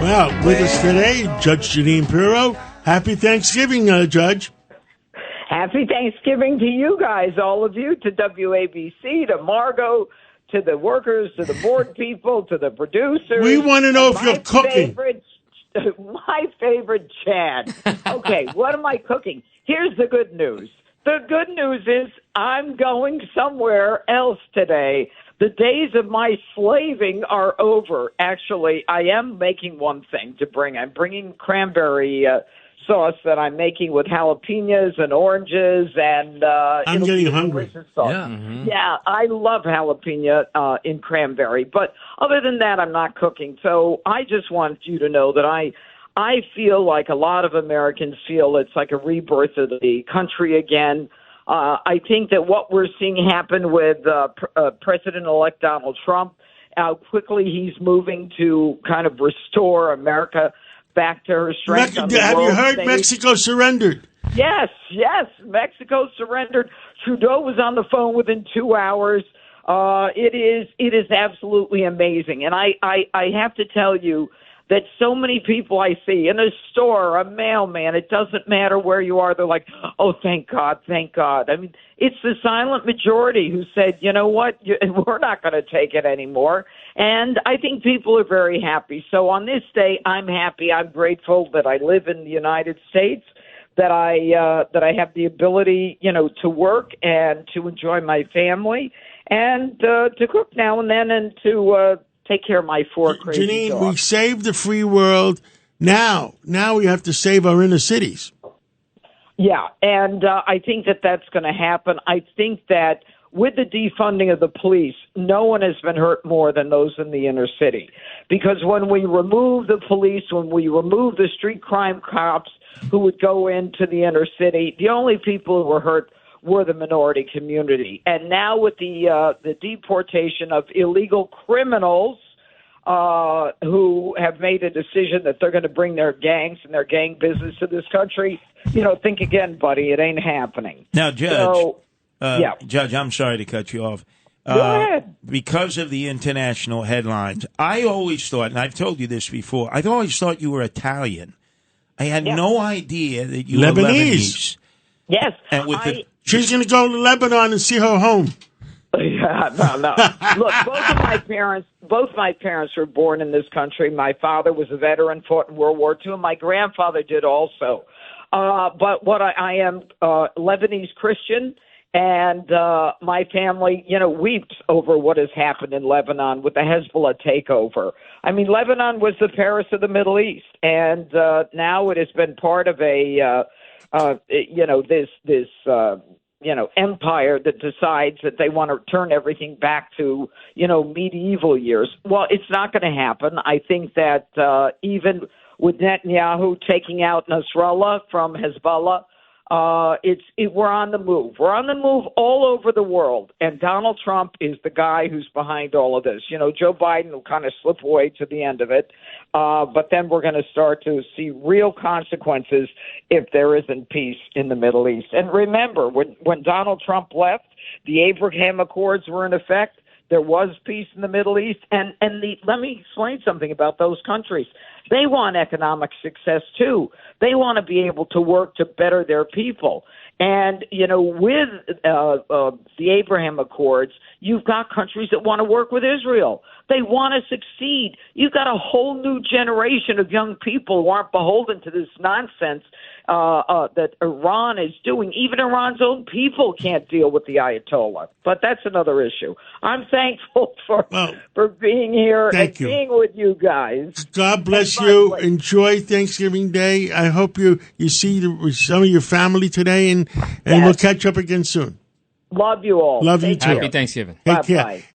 Well, with us today, Judge Jeanine Pirro. Happy Thanksgiving, Judge. Happy Thanksgiving to you guys, all of you, to WABC, to Margot, to the workers, to the board people, to the producers. We want to know if you're cooking. My favorite Chad. Okay, what am I cooking? Here's the good news. The good news is I'm going somewhere else today. The days of my slaving are over. Actually, I am making one thing to bring. I'm bringing cranberry sauce that I'm making with jalapenos and oranges, and I'm getting hungry. Yeah. Mm-hmm. Yeah, I love jalapeno in cranberry, but other than that, I'm not cooking. So I just want you to know that I feel like a lot of Americans feel it's like a rebirth of the country again. I think that what we're seeing happen with President-elect Donald Trump, how quickly he's moving to kind of restore America back to her strength. Have you heard Mexico surrendered? Yes. Mexico surrendered. Trudeau was on the phone within 2 hours. It is absolutely amazing. And I have to tell you that so many people I see in a store, a mailman, it doesn't matter where you are, they're like, oh, thank God, thank God. I mean, it's the silent majority who said, you know what, we're not going to take it anymore. And I think people are very happy. So on this day, I'm happy. I'm grateful that I live in the United States, that I have the ability, to work and to enjoy my family and to cook now and then and to take care of my four crazy Jeanine, dogs. we saved the free world. Now we have to save our inner cities. Yeah, and I think that that's going to happen. I think that with the defunding of the police, no one has been hurt more than those in the inner city. Because when we remove the police, when we remove the street crime cops who would go into the inner city, the only people who were hurt were the minority community. And now with the deportation of illegal criminals who have made a decision that they're going to bring their gangs and their gang business to this country, think again, buddy. It ain't happening. Now, Judge, Judge, I'm sorry to cut you off. Go ahead. Because of the international headlines, I always thought, and I've told you this before, I always thought you were Italian. I had no idea that you were Lebanese. Yes. And with she's going to go to Lebanon and see her home. Yeah, no. Look, both my parents were born in this country. My father was a veteran, fought in World War II, and my grandfather did also. But what I am Lebanese Christian, and my family, weeps over what has happened in Lebanon with the Hezbollah takeover. I mean, Lebanon was the Paris of the Middle East, and now it has been part of a this empire that decides that they want to turn everything back to, medieval years. Well, it's not going to happen. I think that even with Netanyahu taking out Nasrallah from Hezbollah, we're on the move. We're on the move all over the world, and Donald Trump is the guy who's behind all of this. Joe Biden will kind of slip away to the end of it, but then we're going to start to see real consequences if there isn't peace in the Middle East. And remember, when Donald Trump left, the Abraham Accords were in effect. There was peace in the Middle East, and let me explain something about those countries. They want economic success too. They want to be able to work to better their people. And, with the Abraham Accords, you've got countries that want to work with Israel. They want to succeed. You've got a whole new generation of young people who aren't beholden to this nonsense that Iran is doing. Even Iran's own people can't deal with the Ayatollah. But that's another issue. I'm thankful for being here and being with you guys. God bless you. Enjoy Thanksgiving Day. I hope you see some of your family today, and we'll catch up again soon. Love you all. Love you too. Happy Thanksgiving. Take care.